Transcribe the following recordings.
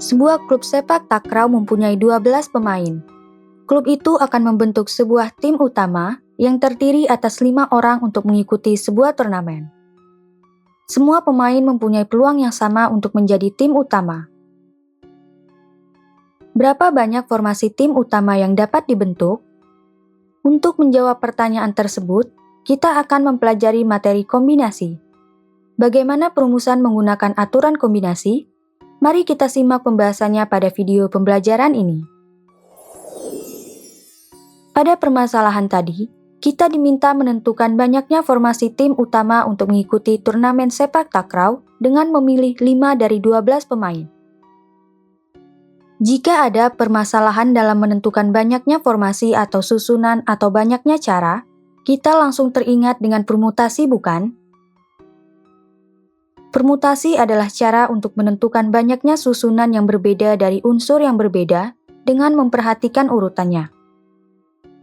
Sebuah klub sepak takraw mempunyai 12 pemain. Klub itu akan membentuk sebuah tim utama yang terdiri atas 5 orang untuk mengikuti sebuah turnamen. Semua pemain mempunyai peluang yang sama untuk menjadi tim utama. Berapa banyak formasi tim utama yang dapat dibentuk? Untuk menjawab pertanyaan tersebut, kita akan mempelajari materi kombinasi. Bagaimana perumusan menggunakan aturan kombinasi? Mari kita simak pembahasannya pada video pembelajaran ini. Pada permasalahan tadi, kita diminta menentukan banyaknya formasi tim utama untuk mengikuti turnamen sepak takraw dengan memilih 5 dari 12 pemain. Jika ada permasalahan dalam menentukan banyaknya formasi atau susunan atau banyaknya cara, kita langsung teringat dengan permutasi, bukan? Permutasi adalah cara untuk menentukan banyaknya susunan yang berbeda dari unsur yang berbeda dengan memperhatikan urutannya.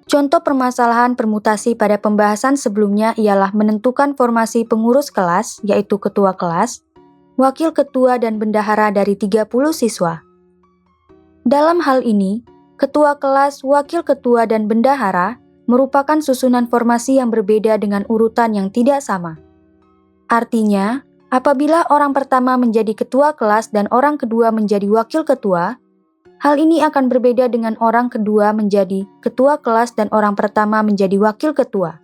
Contoh permasalahan permutasi pada pembahasan sebelumnya ialah menentukan formasi pengurus kelas, yaitu ketua kelas, wakil ketua dan bendahara dari 30 siswa. Dalam hal ini, ketua kelas, wakil ketua dan bendahara merupakan susunan formasi yang berbeda dengan urutan yang tidak sama. Artinya, apabila orang pertama menjadi ketua kelas dan orang kedua menjadi wakil ketua, hal ini akan berbeda dengan orang kedua menjadi ketua kelas dan orang pertama menjadi wakil ketua.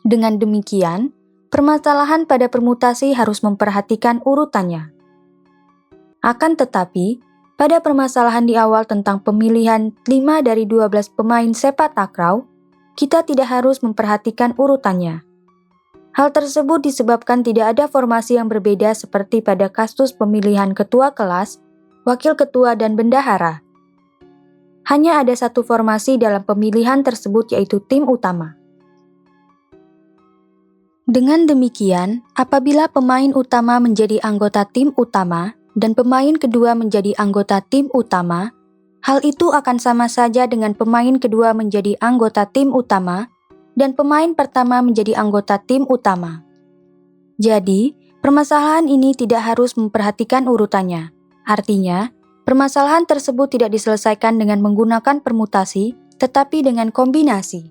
Dengan demikian, permasalahan pada permutasi harus memperhatikan urutannya. Akan tetapi, pada permasalahan di awal tentang pemilihan 5 dari 12 pemain sepak takraw, kita tidak harus memperhatikan urutannya. Hal tersebut disebabkan tidak ada formasi yang berbeda seperti pada kasus pemilihan ketua kelas, wakil ketua dan bendahara. Hanya ada satu formasi dalam pemilihan tersebut, yaitu tim utama. Dengan demikian, apabila pemain utama menjadi anggota tim utama dan pemain kedua menjadi anggota tim utama, hal itu akan sama saja dengan pemain kedua menjadi anggota tim utama dan pemain pertama menjadi anggota tim utama. Jadi, permasalahan ini tidak harus memperhatikan urutannya. Artinya, permasalahan tersebut tidak diselesaikan dengan menggunakan permutasi, tetapi dengan kombinasi.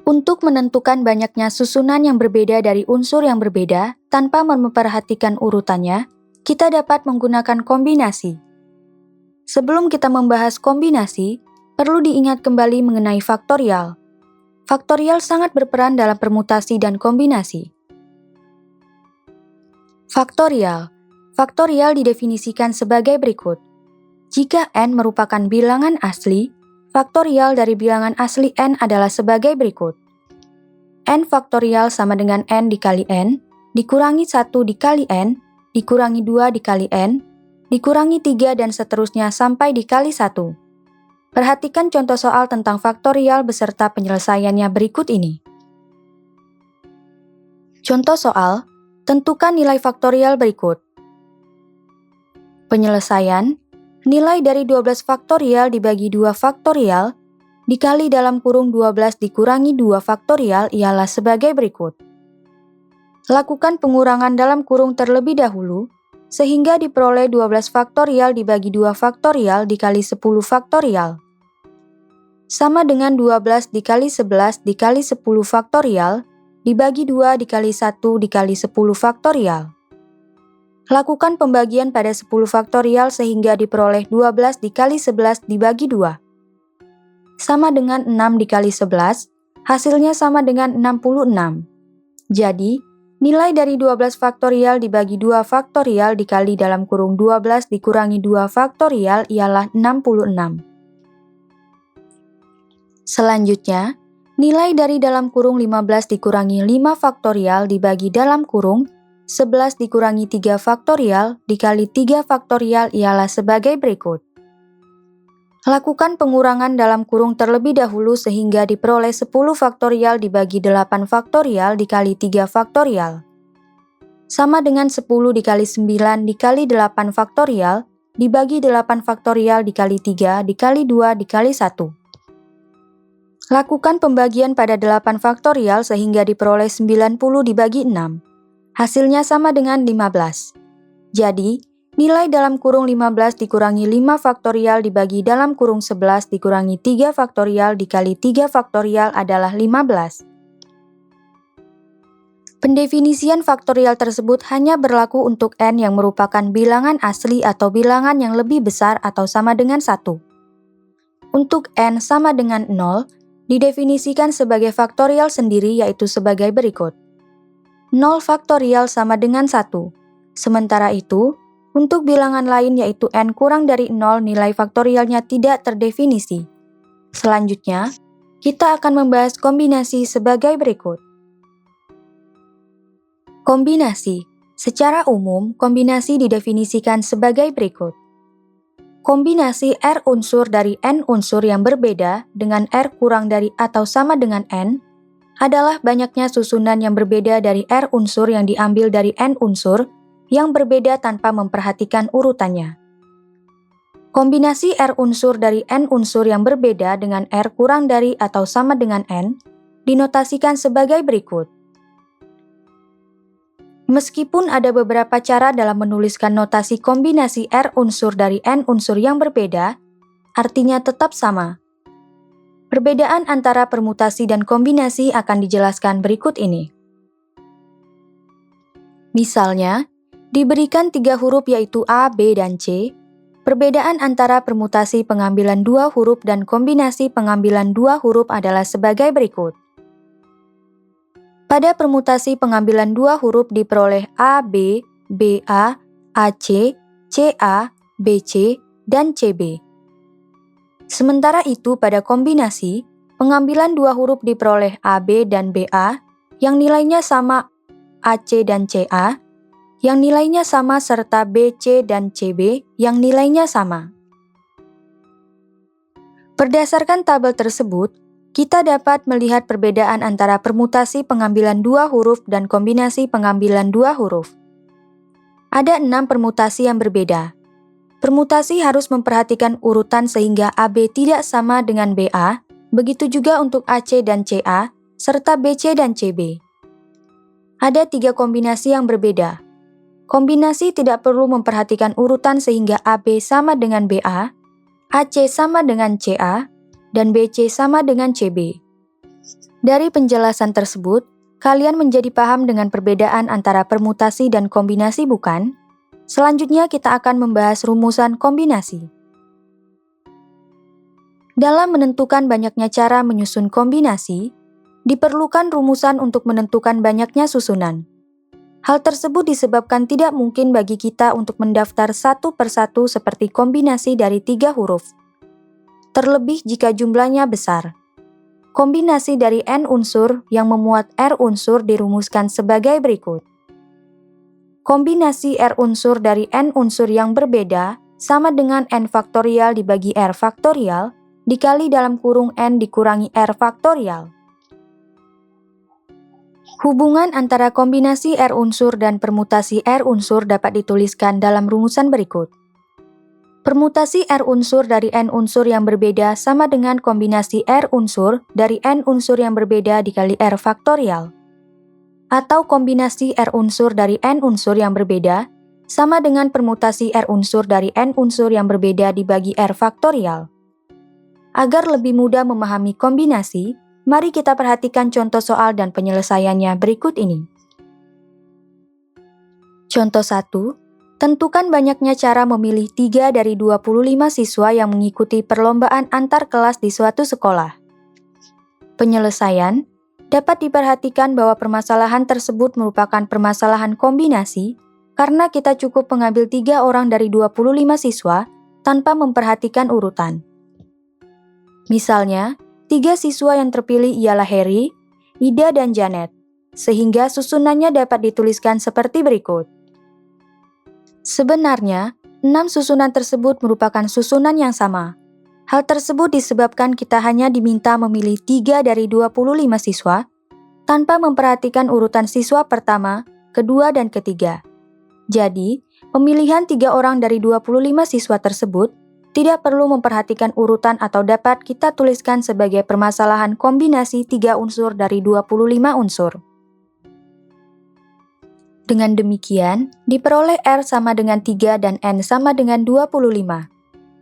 Untuk menentukan banyaknya susunan yang berbeda dari unsur yang berbeda tanpa memperhatikan urutannya, kita dapat menggunakan kombinasi. Sebelum kita membahas kombinasi, perlu diingat kembali mengenai faktorial. Faktorial sangat berperan dalam permutasi dan kombinasi. Faktorial didefinisikan sebagai berikut. Jika n merupakan bilangan asli, faktorial dari bilangan asli n adalah sebagai berikut. N faktorial sama dengan n dikali n, dikurangi 1 dikali n, dikurangi 2 dikali n, dikurangi 3 dan seterusnya sampai dikali 1. Perhatikan contoh soal tentang faktorial beserta penyelesaiannya berikut ini. Contoh soal, tentukan nilai faktorial berikut. Penyelesaian, nilai dari 12 faktorial dibagi 2 faktorial, dikali dalam kurung 12 dikurangi 2 faktorial ialah sebagai berikut. Lakukan pengurangan dalam kurung terlebih dahulu, sehingga diperoleh 12 faktorial dibagi 2 faktorial dikali 10 faktorial. Sama dengan 12 dikali 11 dikali 10 faktorial, dibagi 2 dikali 1 dikali 10 faktorial. Lakukan pembagian pada 10 faktorial sehingga diperoleh 12 dikali 11 dibagi 2. Sama dengan 6 dikali 11, hasilnya sama dengan 66. Jadi, nilai dari 12 faktorial dibagi 2 faktorial dikali dalam kurung 12 dikurangi 2 faktorial ialah 66. Selanjutnya, nilai dari dalam kurung 15 dikurangi 5 faktorial dibagi dalam kurung 11 dikurangi 3 faktorial dikali 3 faktorial ialah sebagai berikut. Lakukan pengurangan dalam kurung terlebih dahulu sehingga diperoleh 10 faktorial dibagi 8 faktorial dikali 3 faktorial. Sama dengan 10 dikali 9 dikali 8 faktorial dibagi 8 faktorial dikali 3 dikali 2 dikali 1. Lakukan pembagian pada 8 faktorial sehingga diperoleh 90 dibagi 6. Hasilnya sama dengan 15. Jadi, Nilai dalam kurung 15 dikurangi 5 faktorial dibagi dalam kurung 11 dikurangi 3 faktorial dikali 3 faktorial adalah 15. Pendefinisian faktorial tersebut hanya berlaku untuk n yang merupakan bilangan asli atau bilangan yang lebih besar atau sama dengan 1. Untuk n sama dengan 0, didefinisikan sebagai faktorial sendiri yaitu sebagai berikut. 0 faktorial sama dengan 1. Sementara itu, untuk bilangan lain yaitu n kurang dari 0 nilai faktorialnya tidak terdefinisi. Selanjutnya, kita akan membahas kombinasi sebagai berikut. Kombinasi. Secara umum, kombinasi didefinisikan sebagai berikut. Kombinasi R unsur dari N unsur yang berbeda dengan R kurang dari atau sama dengan N adalah banyaknya susunan yang berbeda dari R unsur yang diambil dari N unsur yang berbeda tanpa memperhatikan urutannya. Kombinasi R unsur dari N unsur yang berbeda dengan R kurang dari atau sama dengan N dinotasikan sebagai berikut. Meskipun ada beberapa cara dalam menuliskan notasi kombinasi R unsur dari N unsur yang berbeda, artinya tetap sama. Perbedaan antara permutasi dan kombinasi akan dijelaskan berikut ini. Misalnya, diberikan 3 huruf yaitu A, B, dan C, perbedaan antara permutasi pengambilan 2 huruf dan kombinasi pengambilan 2 huruf adalah sebagai berikut. Pada permutasi pengambilan 2 huruf diperoleh A, B, B, A, C, C, A, B, C, dan C, B. Sementara itu pada kombinasi, pengambilan 2 huruf diperoleh A, B, dan B, A, yang nilainya sama A, C, dan C, A, yang nilainya sama serta B, C, dan C, B, yang nilainya sama. Berdasarkan tabel tersebut, kita dapat melihat perbedaan antara permutasi pengambilan 2 huruf dan kombinasi pengambilan 2 huruf. Ada 6 permutasi yang berbeda. Permutasi harus memperhatikan urutan sehingga AB tidak sama dengan BA, begitu juga untuk AC dan CA, serta BC dan CB. Ada 3 kombinasi yang berbeda. Kombinasi tidak perlu memperhatikan urutan sehingga AB sama dengan BA, AC sama dengan CA, dan BC sama dengan CB. Dari penjelasan tersebut, kalian menjadi paham dengan perbedaan antara permutasi dan kombinasi, bukan? Selanjutnya kita akan membahas rumusan kombinasi. Dalam menentukan banyaknya cara menyusun kombinasi, diperlukan rumusan untuk menentukan banyaknya susunan. Hal tersebut disebabkan tidak mungkin bagi kita untuk mendaftar satu persatu seperti kombinasi dari 3 huruf. Terlebih jika jumlahnya besar. Kombinasi dari N unsur yang memuat R unsur dirumuskan sebagai berikut. Kombinasi R unsur dari N unsur yang berbeda sama dengan N faktorial dibagi R faktorial dikali dalam kurung N dikurangi R faktorial. Hubungan antara kombinasi R unsur dan permutasi R unsur dapat dituliskan dalam rumusan berikut. Permutasi R unsur dari N unsur yang berbeda sama dengan kombinasi R unsur dari N unsur yang berbeda dikali R faktorial. Atau kombinasi R unsur dari N unsur yang berbeda sama dengan permutasi R unsur dari N unsur yang berbeda dibagi R faktorial. Agar lebih mudah memahami kombinasi, mari kita perhatikan contoh soal dan penyelesaiannya berikut ini. Contoh 1. Tentukan banyaknya cara memilih 3 dari 25 siswa yang mengikuti perlombaan antar kelas di suatu sekolah. Penyelesaian dapat diperhatikan bahwa permasalahan tersebut merupakan permasalahan kombinasi karena kita cukup mengambil 3 orang dari 25 siswa tanpa memperhatikan urutan. Misalnya, 3 siswa yang terpilih ialah Harry, Ida, dan Janet, sehingga susunannya dapat dituliskan seperti berikut. Sebenarnya, 6 susunan tersebut merupakan susunan yang sama. Hal tersebut disebabkan kita hanya diminta memilih 3 dari 25 siswa, tanpa memperhatikan urutan siswa pertama, kedua, dan ketiga. Jadi, pemilihan 3 orang dari 25 siswa tersebut tidak perlu memperhatikan urutan atau dapat kita tuliskan sebagai permasalahan kombinasi 3 unsur dari 25 unsur. Dengan demikian, diperoleh R sama dengan 3 dan N sama dengan 25.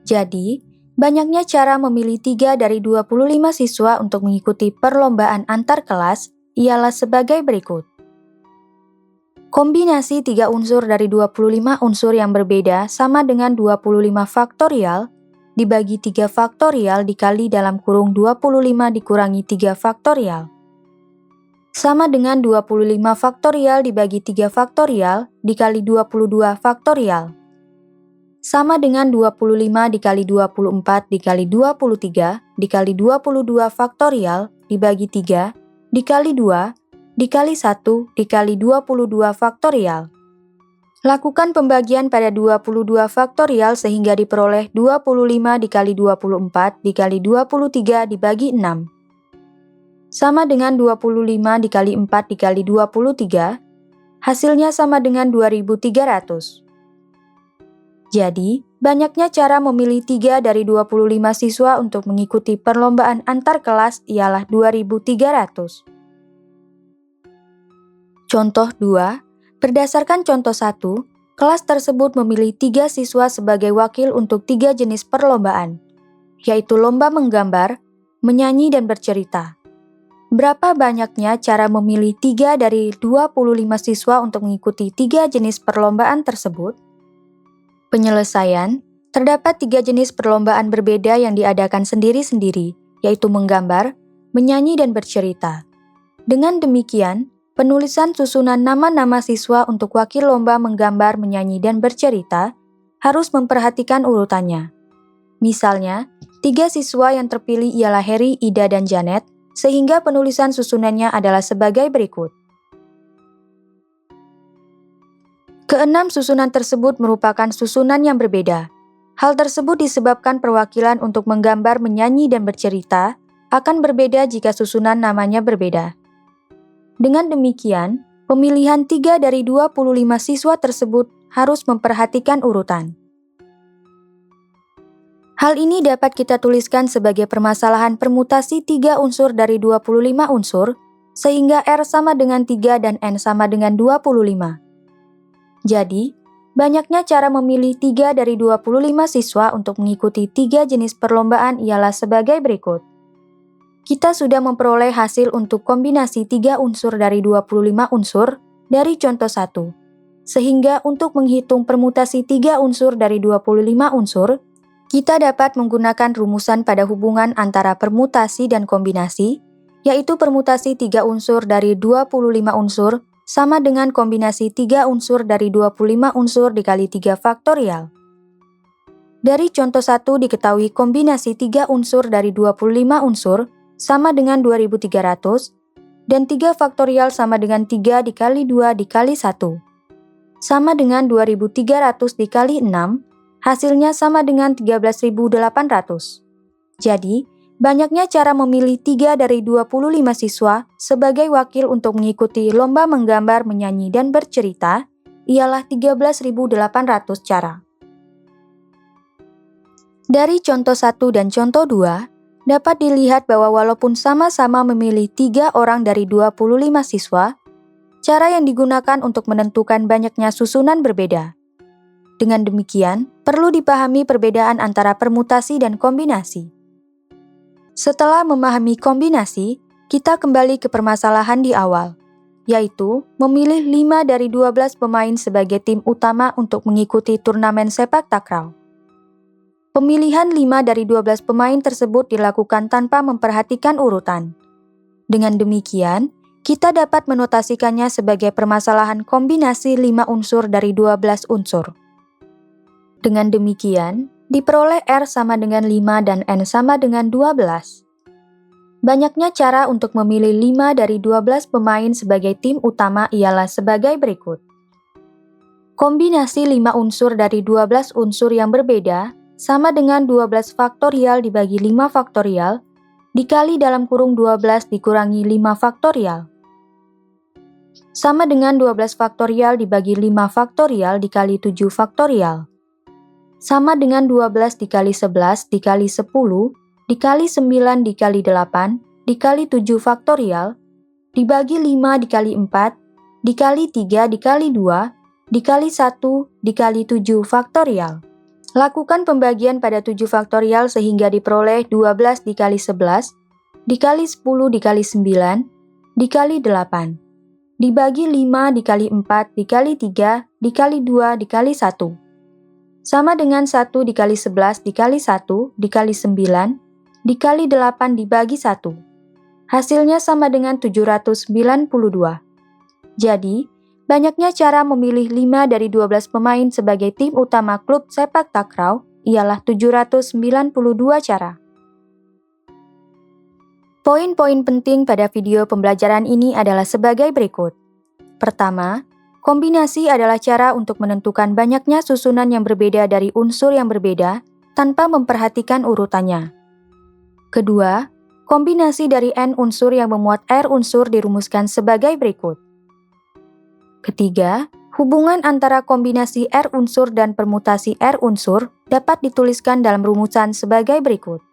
Jadi, banyaknya cara memilih 3 dari 25 siswa untuk mengikuti perlombaan antar kelas ialah sebagai berikut. Kombinasi 3 unsur dari 25 unsur yang berbeda sama dengan 25 faktorial dibagi 3 faktorial dikali dalam kurung 25 dikurangi 3 faktorial. Sama dengan 25 faktorial dibagi 3 faktorial dikali 22 faktorial. Sama dengan 25 dikali 24 dikali 23 dikali 22 faktorial dibagi 3 dikali 2 dikali 1 dikali 22 faktorial. Lakukan pembagian pada 22 faktorial sehingga diperoleh 25 dikali 24 dikali 23 dibagi 6. Sama dengan 25 dikali 4 dikali 23, hasilnya sama dengan 2300. Jadi, banyaknya cara memilih 3 dari 25 siswa untuk mengikuti perlombaan antar kelas ialah 2300. Contoh 2, berdasarkan contoh 1, kelas tersebut memilih 3 siswa sebagai wakil untuk 3 jenis perlombaan, yaitu lomba menggambar, menyanyi, dan bercerita. Berapa banyaknya cara memilih 3 dari 25 siswa untuk mengikuti 3 jenis perlombaan tersebut? Penyelesaian, terdapat 3 jenis perlombaan berbeda yang diadakan sendiri-sendiri, yaitu menggambar, menyanyi, dan bercerita. Dengan demikian, penulisan susunan nama-nama siswa untuk wakil lomba menggambar, menyanyi, dan bercerita harus memperhatikan urutannya. Misalnya, 3 siswa yang terpilih ialah Harry, Ida, dan Janet, sehingga penulisan susunannya adalah sebagai berikut. Keenam susunan tersebut merupakan susunan yang berbeda. Hal tersebut disebabkan perwakilan untuk menggambar, menyanyi, dan bercerita akan berbeda jika susunan namanya berbeda. Dengan demikian, pemilihan 3 dari 25 siswa tersebut harus memperhatikan urutan. Hal ini dapat kita tuliskan sebagai permasalahan permutasi 3 unsur dari 25 unsur, sehingga R sama dengan 3 dan N sama dengan 25. Jadi, banyaknya cara memilih 3 dari 25 siswa untuk mengikuti 3 jenis perlombaan ialah sebagai berikut. Kita sudah memperoleh hasil untuk kombinasi 3 unsur dari 25 unsur dari contoh 1. Sehingga untuk menghitung permutasi 3 unsur dari 25 unsur, kita dapat menggunakan rumusan pada hubungan antara permutasi dan kombinasi, yaitu permutasi 3 unsur dari 25 unsur sama dengan kombinasi 3 unsur dari 25 unsur dikali 3 faktorial. Dari contoh 1 diketahui kombinasi 3 unsur dari 25 unsur sama dengan 2300, dan 3 faktorial sama dengan 3 dikali 2 dikali 1. Sama dengan 2300 dikali 6, hasilnya sama dengan 13.800. Jadi, banyaknya cara memilih 3 dari 25 siswa sebagai wakil untuk mengikuti lomba menggambar, menyanyi, dan bercerita ialah 13.800 cara. Dari contoh 1 dan contoh 2, dapat dilihat bahwa walaupun sama-sama memilih 3 orang dari 25 siswa, cara yang digunakan untuk menentukan banyaknya susunan berbeda. Dengan demikian, perlu dipahami perbedaan antara permutasi dan kombinasi. Setelah memahami kombinasi, kita kembali ke permasalahan di awal, yaitu memilih 5 dari 12 pemain sebagai tim utama untuk mengikuti turnamen sepak takraw. Pemilihan 5 dari 12 pemain tersebut dilakukan tanpa memperhatikan urutan. Dengan demikian, kita dapat menotasikannya sebagai permasalahan kombinasi 5 unsur dari 12 unsur. Dengan demikian, diperoleh R sama dengan 5 dan N sama dengan 12. Banyaknya cara untuk memilih 5 dari 12 pemain sebagai tim utama ialah sebagai berikut. Kombinasi 5 unsur dari 12 unsur yang berbeda sama dengan 12 faktorial dibagi 5 faktorial dikali dalam kurung 12 dikurangi 5 faktorial. Sama dengan 12 faktorial dibagi 5 faktorial dikali 7 faktorial. Sama dengan 12 dikali 11 dikali 10 dikali 9 dikali 8 dikali 7 faktorial dibagi 5 dikali 4 dikali 3 dikali 2, dikali 1 dikali 7 faktorial. Lakukan pembagian pada 7 faktorial sehingga diperoleh 12 dikali 11, dikali 10 dikali 9, dikali 8. Dibagi 5 dikali 4 dikali 3 dikali 2 dikali 1. Sama dengan 1 dikali 11 dikali 1 dikali 9 dikali 8 dibagi 1. Hasilnya sama dengan 792. Jadi, banyaknya cara memilih 5 dari 12 pemain sebagai tim utama klub sepak takraw ialah 792 cara. Poin-poin penting pada video pembelajaran ini adalah sebagai berikut. Pertama, kombinasi adalah cara untuk menentukan banyaknya susunan yang berbeda dari unsur yang berbeda tanpa memperhatikan urutannya. Kedua, kombinasi dari N unsur yang memuat R unsur dirumuskan sebagai berikut. Ketiga, hubungan antara kombinasi R unsur dan permutasi R unsur dapat dituliskan dalam rumusan sebagai berikut.